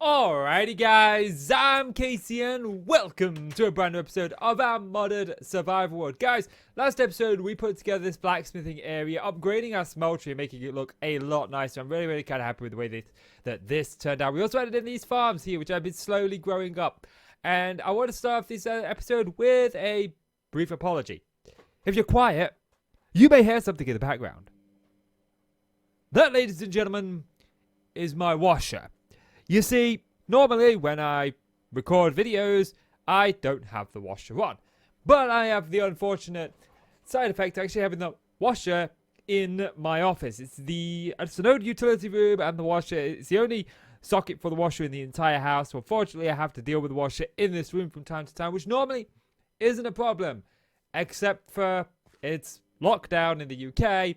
Alrighty guys, I'm Casey and welcome to a brand new episode of our modded survival world. Guys, last episode we put together this blacksmithing area, upgrading our smeltery and making it look a lot nicer. I'm really kind of happy with the way that this turned out. We also added in these farms here, which I've been slowly growing up. And I want to start off this episode with a brief apology. If you're quiet, you may hear something in the background. That, ladies and gentlemen, is my washer. You see, normally when I record videos, I don't have the washer on. But I have the unfortunate side effect of actually having the washer in my office. It's an old utility room, and the washer is the only socket for the washer in the entire house. So unfortunately, I have to deal with the washer in this room from time to time, which normally isn't a problem. Except for it's lockdown in the UK.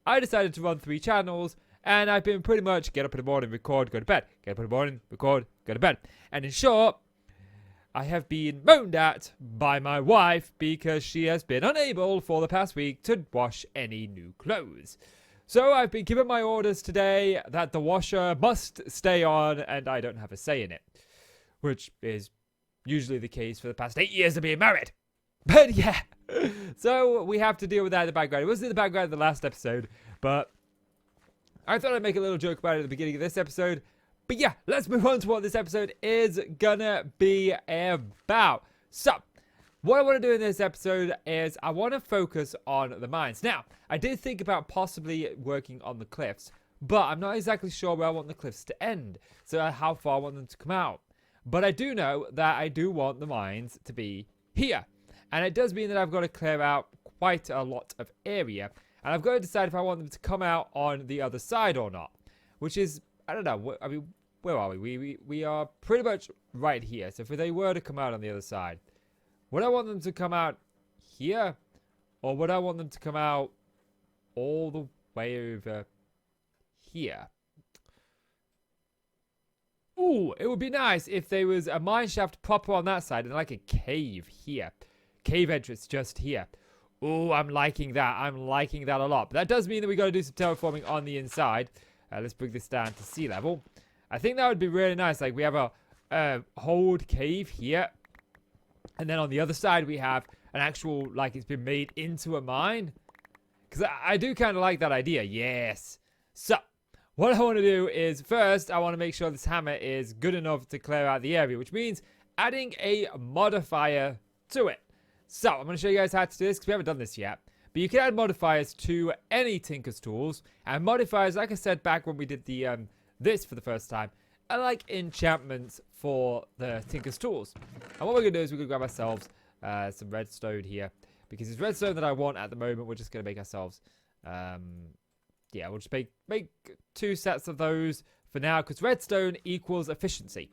I decided to run 3 channels. And I've been pretty much get up in the morning, record, go to bed. Get up in the morning, record, go to bed. And in short, I have been moaned at by my wife because she has been unable for the past week to wash any new clothes. So I've been given my orders today that the washer must stay on and I don't have a say in it. Which is usually the case for the past 8 years of being married. But yeah, so we have to deal with that in the background. It wasn't in the background in the last episode, but I thought I'd make a little joke about it at the beginning of this episode. But yeah, let's move on to what this episode is gonna be about. So, what I want to do in this episode is I want to focus on the mines. Now, I did think about possibly working on the cliffs, but I'm not exactly sure where I want the cliffs to end. So how far I want them to come out. But I do know that I do want the mines to be here. And it does mean that I've got to clear out quite a lot of area. And I've got to decide if I want them to come out on the other side or not. Which is, I don't know. I mean, where are we? We are pretty much right here. So if they were to come out on the other side, would I want them to come out here? Or would I want them to come out all the way over here? Ooh, it would be nice if there was a mine shaft proper on that side and like a cave here. Cave entrance just here. Oh, I'm liking that. I'm liking that a lot. But that does mean that we got to do some terraforming on the inside. Let's bring this down to sea level. I think that would be really nice. Like, we have a hold cave here. And then on the other side, we have an actual, like, it's been made into a mine. Because I do kind of like that idea. Yes. So, what I want to do is, first, I want to make sure this hammer is good enough to clear out the area. Which means adding a modifier to it. So, I'm going to show you guys how to do this because we haven't done this yet. But you can add modifiers to any Tinker's tools. And modifiers, like I said back when we did the this for the first time, are like enchantments for the Tinker's tools. And what we're going to do is we're going to grab ourselves some redstone here. Because it's redstone that I want at the moment. We're just going to make ourselves, yeah, we'll just make 2 sets of those for now. Because redstone equals efficiency.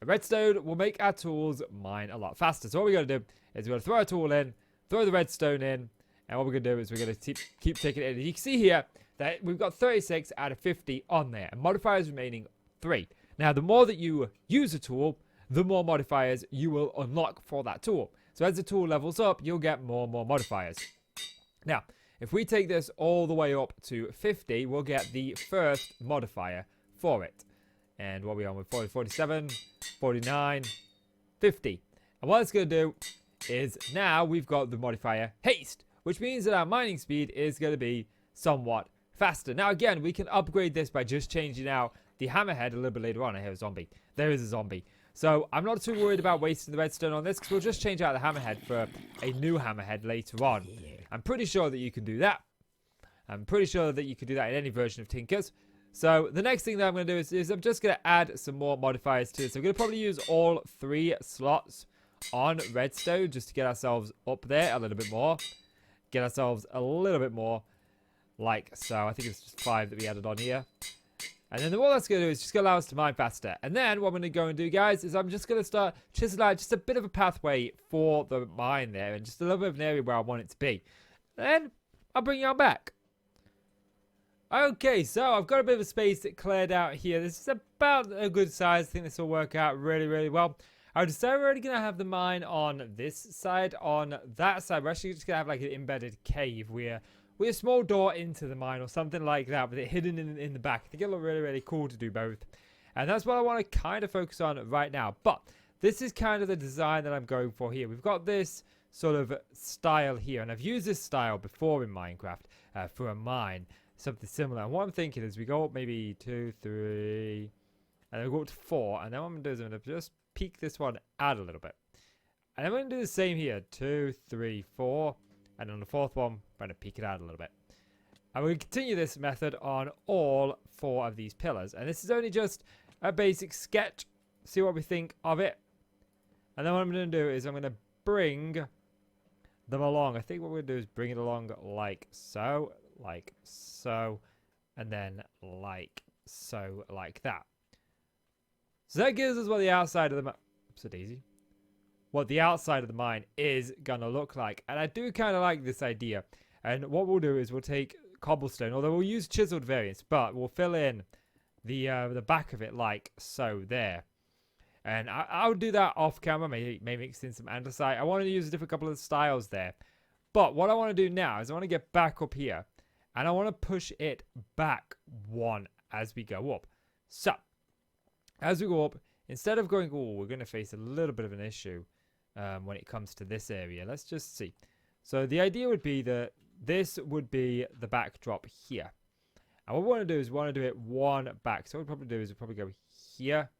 Redstone will make our tools mine a lot faster. So what we're going to do is we're going to throw our tool in, throw the redstone in, and what we're going to do is we're going to keep taking it in. And you can see here that we've got 36 out of 50 on there, and modifiers remaining 3. Now, the more that you use a tool, the more modifiers you will unlock for that tool. So as the tool levels up, you'll get more and more modifiers. Now, if we take this all the way up to 50, we'll get the first modifier for it. And what are we on with? 40, 47, 49, 50. And what it's going to do is now we've got the modifier haste, which means that our mining speed is going to be somewhat faster. Now, again, we can upgrade this by just changing out the hammerhead a little bit later on. I hear a zombie. There is a zombie. So I'm not too worried about wasting the redstone on this because we'll just change out the hammerhead for a new hammerhead later on. I'm pretty sure that you can do that. I'm pretty sure that you can do that in any version of Tinker's. So the next thing that I'm going to do is I'm just going to add some more modifiers to it. So I'm going to probably use all 3 slots on redstone just to get ourselves up there a little bit more. Get ourselves a little bit more like so. I think it's just 5 that we added on here. And then what that's going to do is just going to allow us to mine faster. And then what I'm going to go and do, guys, is I'm just going to start chiseling out just a bit of a pathway for the mine there. And just a little bit of an area where I want it to be. Then I'll bring you on back. Okay, so I've got a bit of a space that cleared out here. This is about a good size. I think this will work out really, really well. I decided we're already going to have the mine on this side. On that side, we're actually just going to have like an embedded cave where with a small door into the mine or something like that with it hidden in the back. I think it'll look really, really cool to do both. And that's what I want to kind of focus on right now. But this is kind of the design that I'm going for here. We've got this sort of style here, and I've used this style before in Minecraft for a mine, something similar. And what I'm thinking is we go up maybe 2, 3, and then we go up to 4, and then what I'm going to do is I'm going to just peek this one out a little bit. And I'm going to do the same here, 2, 3, 4, and on the fourth one, I'm going to peek it out a little bit. And we'll continue this method on all 4 of these pillars. And this is only just a basic sketch. See what we think of it. And then what I'm going to do is I'm going to bring them along. I think what we're going to do is bring it along like so, and then like so, like that. So that gives us what the outside of the what the outside of the mine is going to look like. And I do kind of like this idea. And what we'll do is we'll take cobblestone, although we'll use chiseled variants, but we'll fill in the back of it like so there. And I'll do that off camera, maybe mix in some andesite. I want to use a different couple of styles there. But what I want to do now is I want to get back up here, and I want to push it back 1 as we go up. So, as we go up, instead of going, oh, we're going to face a little bit of an issue when it comes to this area. Let's just see. So the idea would be that this would be the backdrop here. And what we want to do is we want to do it 1 back. So what we'll probably do is we'll probably go here.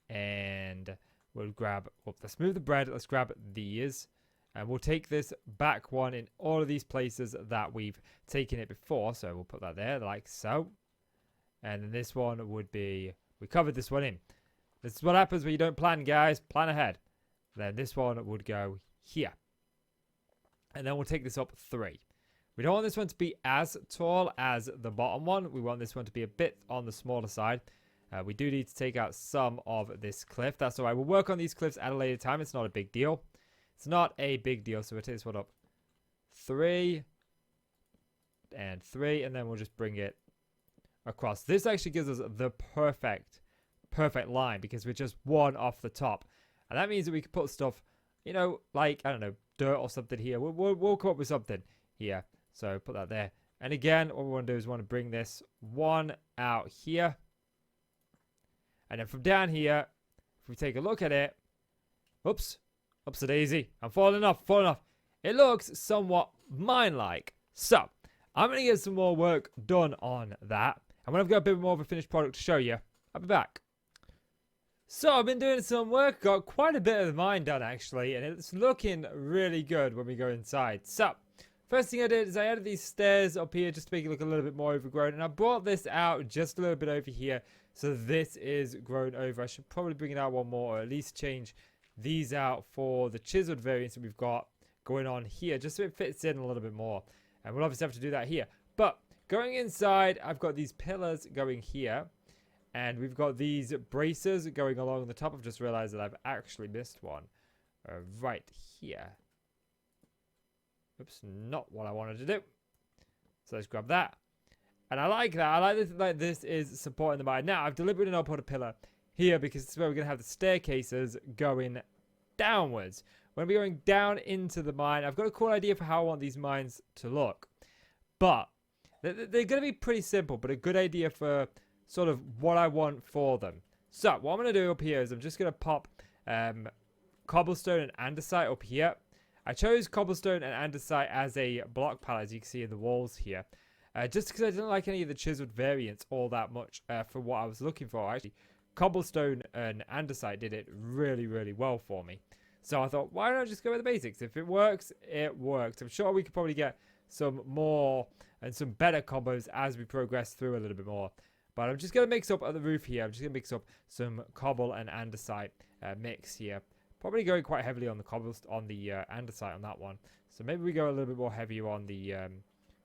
And we'll grab, let's move the bread. Let's grab these. And we'll take this back 1 in all of these places that we've taken it before. So we'll put that there like so. And then this one would be, we covered this one in. This is what happens when you don't plan, guys. Plan ahead. Then this one would go here. And then we'll take this up 3. We don't want this one to be as tall as the bottom one. We want this one to be a bit on the smaller side. We do need to take out some of this cliff. That's all right. We'll work on these cliffs at a later time. It's not a big deal. It's not a big deal. So we'll take this one up 3 and 3. And then we'll just bring it across. This actually gives us the perfect line because we're just 1 off the top. And that means that we can put stuff, you know, like, I don't know, dirt or something here. We'll come up with something here. So put that there. And again, what we want to do is we want to bring this 1 out here. And then from down here, if we take a look at it, oops-a-daisy. I'm falling off. It looks somewhat mine-like. So, I'm going to get some more work done on that. And when I've got a bit more of a finished product to show you, I'll be back. So, I've been doing some work, got quite a bit of the mine done actually, and it's looking really good when we go inside. So, first thing I did is I added these stairs up here just to make it look a little bit more overgrown, and I brought this out just a little bit over here, so this is grown over. I should probably bring it out 1 more, or at least change these out for the chiseled variants that we've got going on here, just so it fits in a little bit more. And we'll obviously have to do that here. But going inside, I've got these pillars going here. And we've got these braces going along the top. I've just realized that I've actually missed one right here. Oops, not what I wanted to do. So let's grab that. And I like that. I like this, like this is supporting the mine. Now, I've deliberately not put a pillar here because this is where we're going to have the staircases going downwards. We're going to be going down into the mine. I've got a cool idea for how I want these mines to look. But they're going to be pretty simple, but a good idea for sort of what I want for them. So what I'm going to do up here is I'm just going to pop cobblestone and andesite up here. I chose cobblestone and andesite as a block palette, as you can see in the walls here. Just because I didn't like any of the chiseled variants all that much for what I was looking for. Actually, cobblestone and andesite did it really, really well for me. So I thought, why don't I just go with the basics? If it works, it works. I'm sure we could probably get some more and some better combos as we progress through a little bit more. But I'm just going to mix up at the roof here. I'm just going to mix up some cobble and andesite mix here. Probably going quite heavily on the andesite on that one. So maybe we go a little bit more heavier on the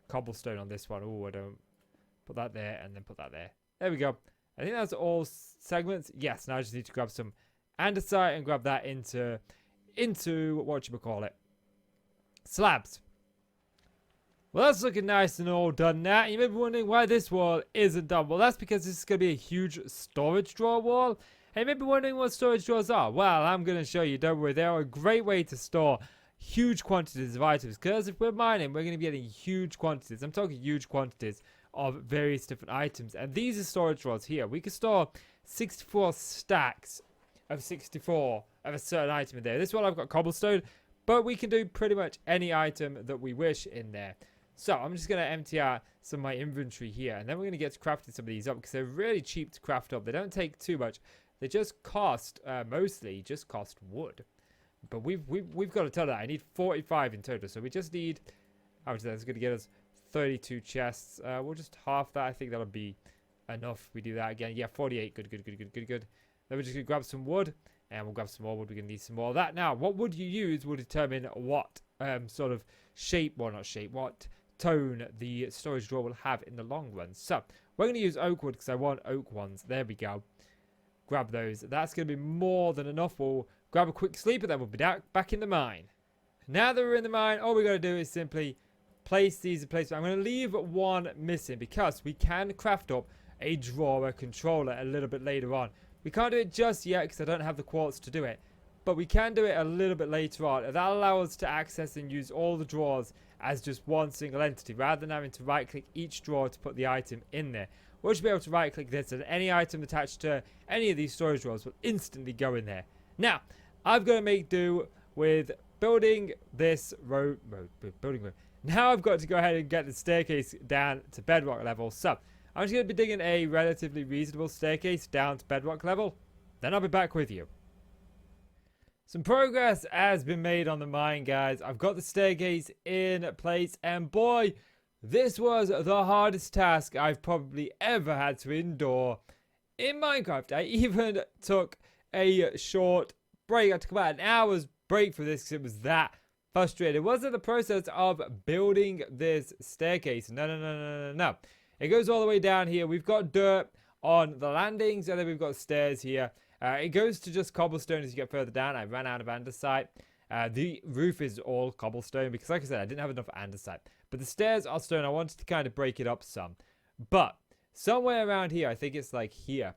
cobblestone on this one. Oh, I don't put that there and then put that there. There we go. I think that's all segments. Yes, now I just need to grab some andesite and grab that into whatchamacallit, slabs. Well, that's looking nice and all done now. You may be wondering why this wall isn't done. Well, that's because this is going to be a huge storage drawer wall. And you may be wondering what storage drawers are. Well, I'm going to show you. Don't worry. They are a great way to store huge quantities of items. Because if we're mining, we're going to be getting huge quantities. I'm talking huge quantities of various different items. And these are storage drawers here. We can store 64 stacks of 64 of a certain item in there. This one I've got cobblestone, but we can do pretty much any item that we wish in there. So I'm just going to empty out some of my inventory here, and then we're going to get to crafting some of these up because they're really cheap to craft up. They don't take too much. They just cost, mostly just cost wood. But we've got a ton of that. I need 45 in total, so we just need, how much is that? That's going to get us 32 chests. We'll just half that. I think that'll be enough. We do that again. Yeah, 48. Good. Then we're just going to grab some wood, and we'll grab some more wood. We're going to need some more of that. Now, what wood you use will determine what sort of shape, well, not shape, what tone the storage drawer will have in the long run. So we're going to use oak wood because I want oak ones. There we go. Grab those. That's going to be more than enough. We'll grab a quick sleep, and then we'll be back in the mine. Now that we're in the mine, all we got to do is simply place these in place. I'm going to leave one missing because we can craft up a drawer controller a little bit later on. We can't do it just yet because I don't have the quartz to do it, but we can do it a little bit later on. That'll allow us to access and use all the drawers as just one single entity rather than having to right click each drawer to put the item in there. We'll just be able to right click this, and any item attached to any of these storage drawers will instantly go in there. Now I've got to make do with building this road. Now I've got to go ahead and get the staircase down to bedrock level. So I'm just going to be digging a relatively reasonable staircase down to bedrock level. Then I'll be back with you. Some progress has been made on the mine, guys. I've got the staircase in place, and boy, this was the hardest task I've probably ever had to endure in Minecraft. I even took a short break. I took about an hour's break for this because it was that frustrating. It wasn't the process of building this staircase. No. It goes all the way down here. We've got dirt on the landings, and then we've got stairs here. It goes to just cobblestone as you get further down. I ran out of andesite. The roof is all cobblestone because, like I said, I didn't have enough andesite. But the stairs are stone. I wanted to kind of break it up some. But somewhere around here, I think it's like here,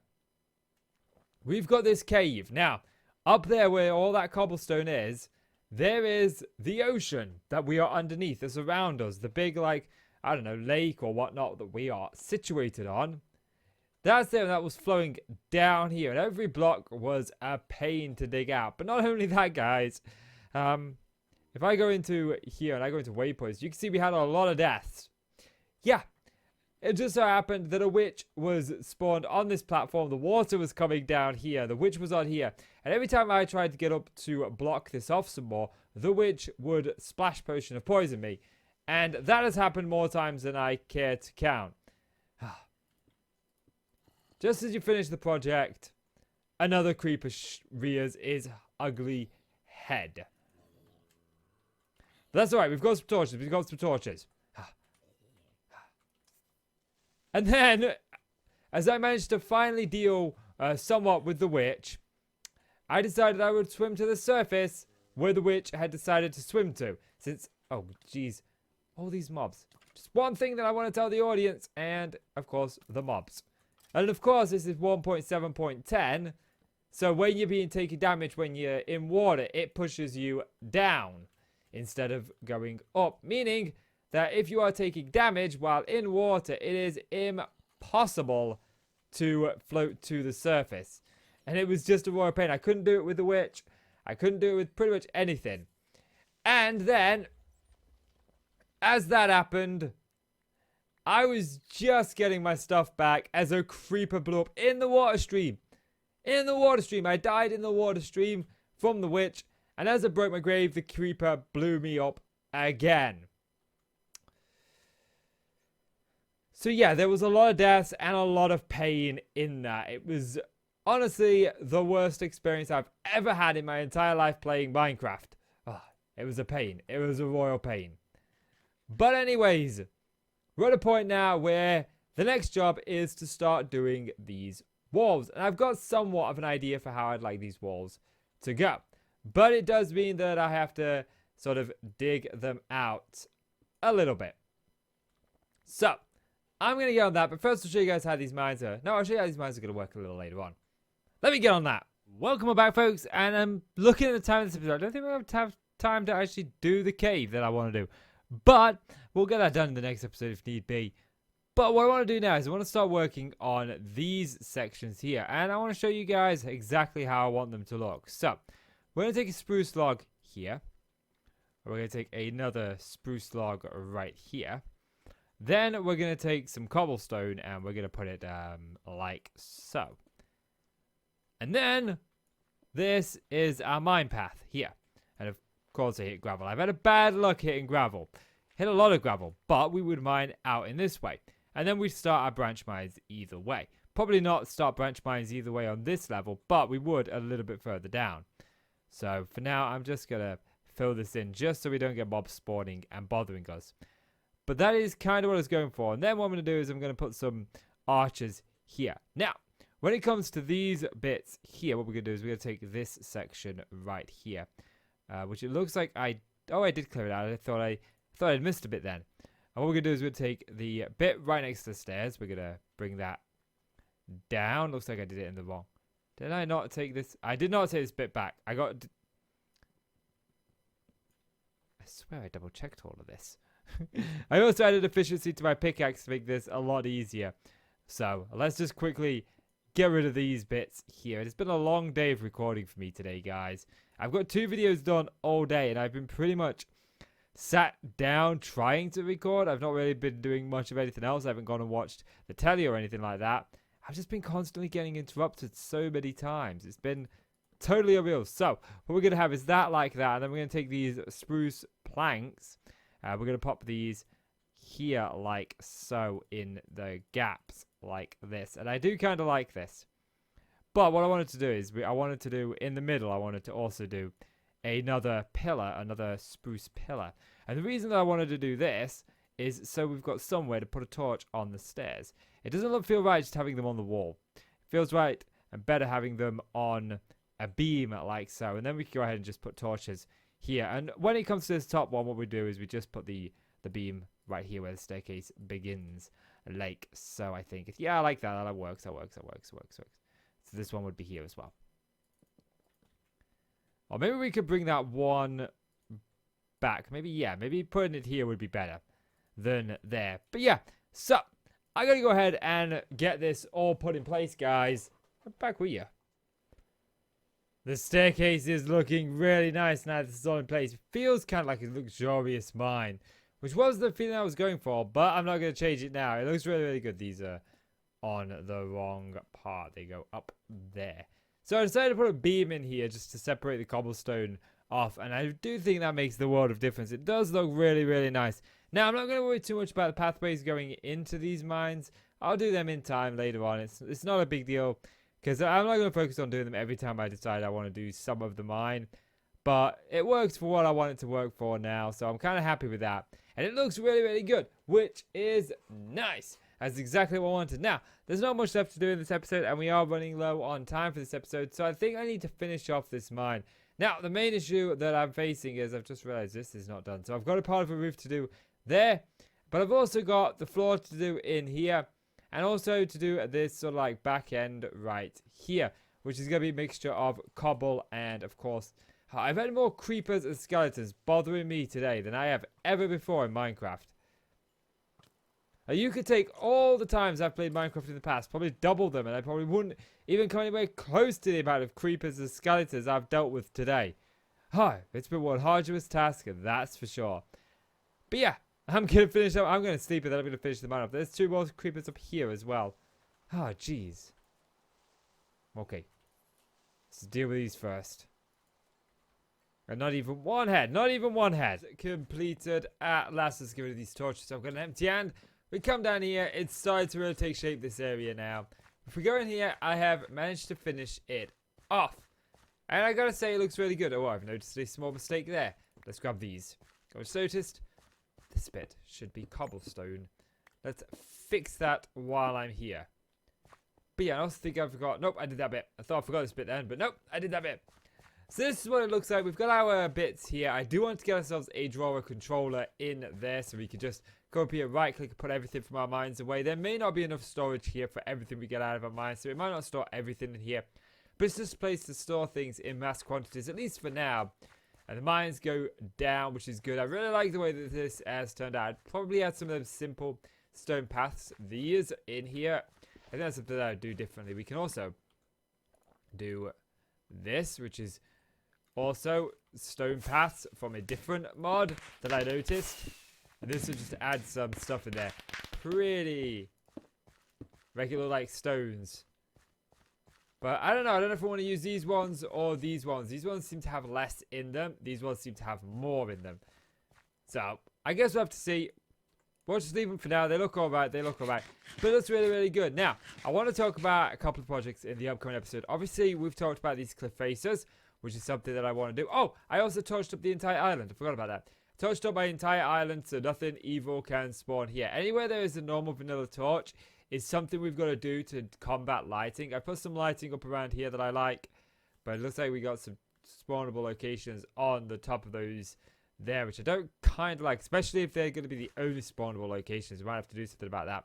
we've got this cave. Now, up there where all that cobblestone is, there is the ocean that we are underneath. That's around us. The big, like, I don't know, lake or whatnot that we are situated on. That's there, and that was flowing down here. And every block was a pain to dig out. But not only that, guys. If I go into here and I go into waypoints, you can see we had a lot of deaths. Yeah. It just so happened that a witch was spawned on this platform. The water was coming down here. The witch was on here. And every time I tried to get up to block this off some more, the witch would splash potion of poison me. And that has happened more times than I care to count. Just as you finish the project, another creeper rears his ugly head. But that's alright, we've got some torches. And then, as I managed to finally deal somewhat with the witch, I decided I would swim to the surface where the witch had decided to swim to. Since, oh jeez, all these mobs. Just one thing that I want to tell the audience, and of course, the mobs. And of course, this is 1.7.10. So when you're being taken damage when you're in water, it pushes you down instead of going up. Meaning that if you are taking damage while in water, it is impossible to float to the surface. And it was just a royal pain. I couldn't do it with the witch. I couldn't do it with pretty much anything. And then, as that happened, I was just getting my stuff back as a creeper blew up in the water stream. In the water stream. I died in the water stream from the witch. And as I broke my grave, the creeper blew me up again. So yeah, there was a lot of deaths and a lot of pain in that. It was honestly the worst experience I've ever had in my entire life playing Minecraft. Oh, it was a pain. It was a royal pain. But anyways, we're at a point now where the next job is to start doing these walls. And I've got somewhat of an idea for how I'd like these walls to go. But it does mean that I have to sort of dig them out a little bit. So, I'm going to get on that. But first I'll show you guys how these mines are. No, I'll show you how these mines are going to work a little later on. Let me get on that. Welcome back, folks. And I'm looking at the time of this episode. I don't think we're going to have time to actually do the cave that I want to do. But we'll get that done in the next episode if need be. But what I want to do now is I want to start working on these sections here. And I want to show you guys exactly how I want them to look. So, we're going to take a spruce log here. We're going to take another spruce log right here. Then we're going to take some cobblestone and we're going to put it like so. And then this is our mine path here. And of course I hit gravel. I've had a bad luck hitting gravel. Hit a lot of gravel, but we would mine out in this way. And then we start our branch mines either way. Probably not start branch mines either way on this level, but we would a little bit further down. So for now, I'm just going to fill this in just so we don't get mobs spawning and bothering us. But that is kind of what I was going for. And then what I'm going to do is I'm going to put some archers here. Now, when it comes to these bits here, what we're going to do is we're going to take this section right here. Which it looks like I did clear it out. I thought I'd missed a bit then. And what we're going to do is we're going to take the bit right next to the stairs. We're going to bring that down. Looks like I did it in the wrong. Did I not take this? I did not take this bit back. I swear I double checked all of this. I also added efficiency to my pickaxe to make this a lot easier. So let's just quickly get rid of these bits here. It's been a long day of recording for me today, guys. I've got 2 videos done all day and I've been pretty much sat down trying to record. I've not really been doing much of anything else. I haven't gone and watched the telly or anything like that. I've just been constantly getting interrupted so many times. It's been totally unreal. So what we're going to have is that like that. And then we're going to take these spruce planks. We're going to pop these here like so in the gaps like this. And I do kind of like this. But what I wanted to do is I wanted to do in the middle. I wanted to also do another pillar, another spruce pillar. And the reason that I wanted to do this is so we've got somewhere to put a torch on the stairs. It doesn't feel right just having them on the wall. It feels right and better having them on a beam like so. And then we can go ahead and just put torches here. And when it comes to this top one, what we do is we just put the beam right here where the staircase begins. Like so, I think. Yeah, I like that. That works. That works. So this one would be here as well. Or maybe we could bring that one back. Maybe putting it here would be better than there. But yeah, so I gotta go ahead and get this all put in place, guys. What back were you? The staircase is looking really nice now this is all in place. It feels kind of like a luxurious mine, which was the feeling I was going for, but I'm not going to change it now. It looks really, really good. These are on the wrong part. They go up there. So I decided to put a beam in here just to separate the cobblestone off, and I do think that makes the world of difference. It does look really, really nice. Now, I'm not going to worry too much about the pathways going into these mines. I'll do them in time later on. It's not a big deal, because I'm not going to focus on doing them every time I decide I want to do some of the mine. But it works for what I want it to work for now, so I'm kind of happy with that. And it looks really, really good, which is nice. That's exactly what I wanted. Now, there's not much left to do in this episode, and we are running low on time for this episode, so I think I need to finish off this mine. Now, the main issue that I'm facing is I've just realized this is not done. So I've got a part of a roof to do there, but I've also got the floor to do in here, and also to do this sort of like back end right here, which is going to be a mixture of cobble and, of course, I've had more creepers and skeletons bothering me today than I have ever before in Minecraft. You could take all the times I've played Minecraft in the past, probably double them, and I probably wouldn't even come anywhere close to the amount of creepers and skeletons I've dealt with today. It's been one arduous task, that's for sure. But yeah, I'm going to finish up. I'm going to sleep, and then I'm going to finish the mine off. There's 2 more creepers up here as well. Jeez. Okay. Let's deal with these first. And not even one head. Not even one head. Completed at last. Let's get rid of these torches. So I've got an empty hand. We come down here. It's starting to really take shape, this area now. If we go in here, I have managed to finish it off. And I gotta say, it looks really good. Oh, I've noticed a small mistake there. Let's grab these. I just noticed this bit should be cobblestone. Let's fix that while I'm here. But yeah, I also think I forgot. Nope, I did that bit. I thought I forgot this bit then, but nope, I did that bit. So this is what it looks like. We've got our bits here. I do want to get ourselves a drawer controller in there so we can just go up here, right click, and put everything from our mines away. There may not be enough storage here for everything we get out of our mines, so we might not store everything in here. But it's just a place to store things in mass quantities, at least for now. And the mines go down, which is good. I really like the way that this has turned out. I'd probably add some of those simple stone paths. These in here. I think that's something that I would do differently. We can also do this, which is also stone paths from a different mod that I noticed. And this will just add some stuff in there. Pretty regular like stones. But I don't know. I don't know if I want to use these ones or these ones. These ones seem to have less in them. These ones seem to have more in them. So I guess we'll have to see. We'll just leave them for now. They look alright. They look alright. But it looks really, really good. Now, I want to talk about a couple of projects in the upcoming episode. Obviously, we've talked about these cliff faces, which is something that I want to do. Oh, I also touched up the entire island. I forgot about that. Touched up my entire island so nothing evil can spawn here. Anywhere there is a normal vanilla torch is something we've got to do to combat lighting. I put some lighting up around here that I like, but it looks like we got some spawnable locations on the top of those there, which I don't kind of like, especially if they're going to be the only spawnable locations. We might have to do something about that.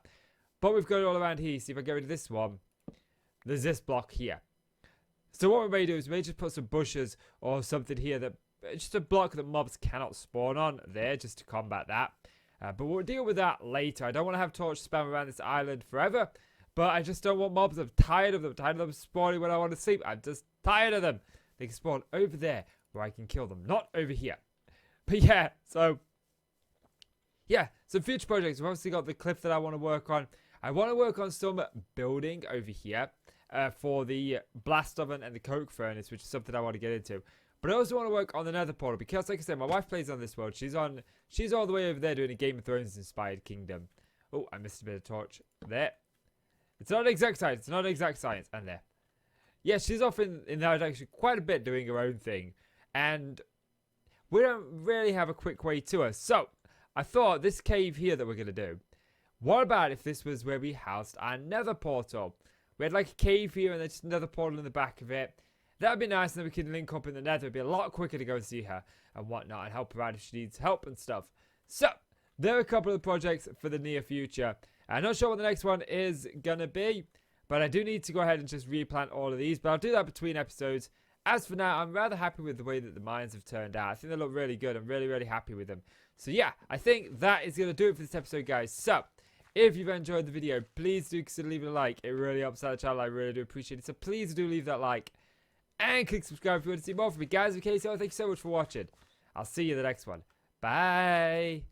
But we've got it all around here. See if I get rid of this one. There's this block here. So what we may do is we may just put some bushes or something here that just a block that mobs cannot spawn on there, just to combat that. But we'll deal with that later. I don't want to have torch spam around this island forever, but I just don't want mobs. I'm tired of them. I'm tired of them spawning when I want to sleep. I'm just tired of them. They can spawn over there where I can kill them, not over here. But yeah, so future projects. We've obviously got the cliff that I want to work on. I want to work on some building over here for the blast oven and the coke furnace, which is something I want to get into. But I also want to work on the nether portal because, like I said, my wife plays on this world. She's all the way over there doing a Game of Thrones inspired kingdom. Oh, I missed a bit of torch there. It's not exact science. It's not exact science. And there. Yeah, she's off in that direction quite a bit doing her own thing. And we don't really have a quick way to her. So I thought this cave here that we're going to do. What about if this was where we housed our nether portal? We had like a cave here and then just another portal in the back of it. That would be nice, and then we can link up in the nether. It would be a lot quicker to go and see her and whatnot and help her out if she needs help and stuff. So, there are a couple of the projects for the near future. I'm not sure what the next one is going to be, but I do need to go ahead and just replant all of these. But I'll do that between episodes. As for now, I'm rather happy with the way that the mines have turned out. I think they look really good. I'm really, really happy with them. So yeah, I think that is going to do it for this episode, guys. So, if you've enjoyed the video, please do consider leaving a like. It really helps out the channel. I really do appreciate it. So please do leave that like. And click subscribe if you want to see more from me. Guys, okay, so thank you so much for watching. I'll see you in the next one. Bye.